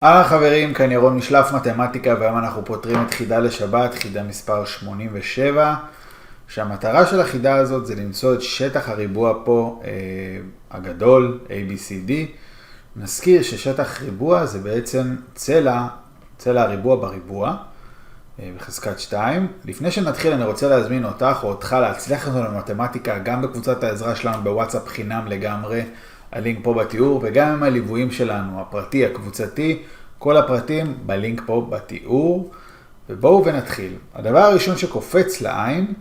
חברים, כאן ירון משלף מתמטיקה, והיום אנחנו פותרים את חידה לשבת, חידה מספר 87, שהמטרה של החידה הזאת זה למצוא את שטח הריבוע פה הגדול, ABCD. נזכיר ששטח ריבוע זה בעצם צלע הריבוע בריבוע, בחזקת 2. לפני שנתחיל אני רוצה להזמין אותך או אותך להצליח לנו למתמטיקה גם בקבוצת העזרה שלנו בוואטסאפ חינם לגמרי, הלינק פה בתיאור, וגם עם הליוויים שלנו, הפרטי, הקבוצתי, כל הפרטים בלינק פה בתיאור. ובואו ונתחיל. הדבר הראשון שקופץ לעין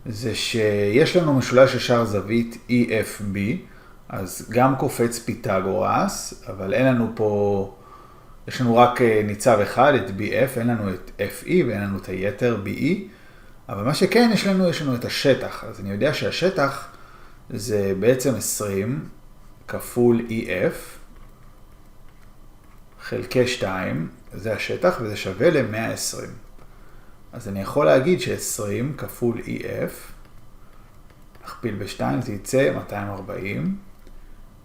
זה שיש לנו משולש ישר זווית EFB, אז גם קופץ פיתגורס, אבל אין לנו פה, יש לנו רק ניצב אחד, את BF, אין לנו את FE ואין לנו את היתר BE, אבל מה שכן יש לנו את השטח. אז אני יודע שהשטח זה בעצם 20 כפול EF חלקי 2, זה השטח וזה שווה ל-120. אז אני יכול להגיד ש-20 כפול EF, נכפיל ב-2 זה יצא 240,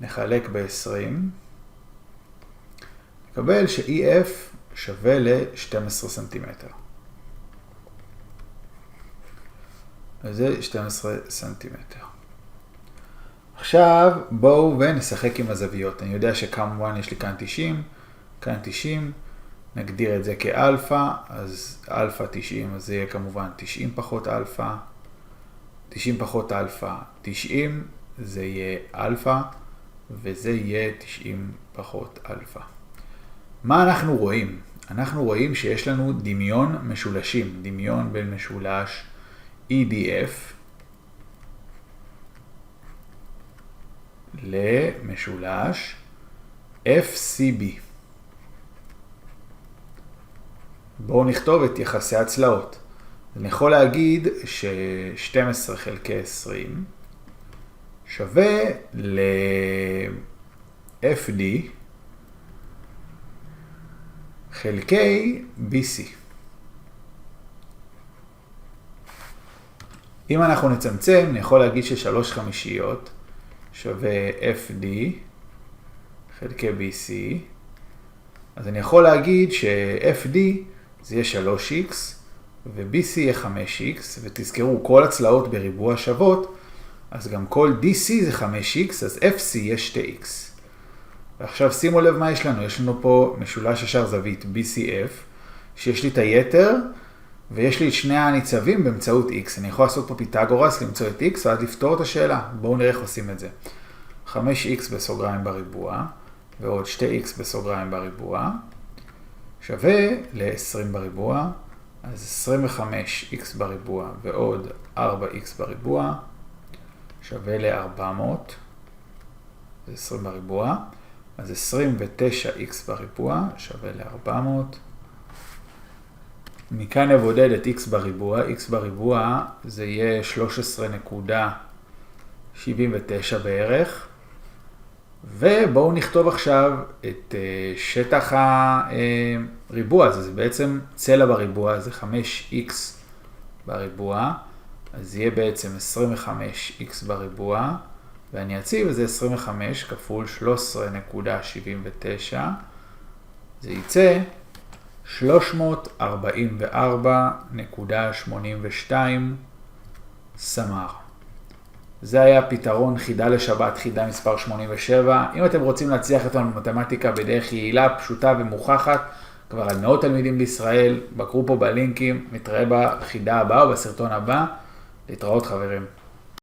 נחלק ב-20, נקבל ש-EF שווה ל-12 סנטימטר. וזה 12 סנטימטר. עכשיו בואו ונשחק עם הזוויות. אני יודע שכמובן יש לי כאן 90, כאן 90, נגדיר את זה כאלפא, אז אלפא 90, אז זה יהיה כמובן 90 פחות אלפא, 90 פחות אלפא 90, זה יהיה אלפא, וזה יהיה 90 פחות אלפא. מה אנחנו רואים? אנחנו רואים שיש לנו דמיון משולשים, דמיון בין משולש EDF למשולש FCB. בואו נכתוב את יחסי הצלעות. אני יכול להגיד ש-12 חלקי 20 שווה ל-FD חלקי BC. אם אנחנו נצמצם, אני יכול להגיד ש3 חמישיות שווה FD חלקי BC. אז אני יכול להגיד ש-FD זה יהיה 3x ו-BC יהיה 5x, ותזכרו כל הצלעות בריבוע שוות, אז גם כל DC זה 5x, אז FC יהיה 2x. ועכשיו שימו לב מה יש לנו, יש לנו פה משולש ישר זווית BCF, שיש לי את היתר, ויש לי את שני הניצבים באמצעות x. אני יכול לעשות פה פיתגורס, למצוא את x, ואז לפתור את השאלה. בואו נראה איך עושים את זה. 5x בסוגריים בריבוע, ועוד 2x בסוגריים בריבוע, שווה ל-20 בריבוע, אז 25x בריבוע ועוד 4x בריבוע, שווה ל-400, זה 20 בריבוע, אז 29x בריבוע שווה ל-400, מכאן נבודד את x בריבוע, x בריבוע זה יהיה 13.79 בערך, ובואו נכתוב עכשיו את שטח הריבוע, זה בעצם צלע בריבוע, זה 5x בריבוע, אז יהיה בעצם 25x בריבוע, ואני אציב וזה 25 כפול 13.79, זה יצא 344.82 סמ"ר. זה היה פתרון חידה לשבת, חידה מספר 87. אם אתם רוצים להצליח איתנו במתמטיקה בדרך יעילה, פשוטה ומוכחת, כבר על מאות תלמידים בישראל, בקרו פה בלינקים, נתראה בחידה הבאה או בסרטון הבא. להתראות חברים.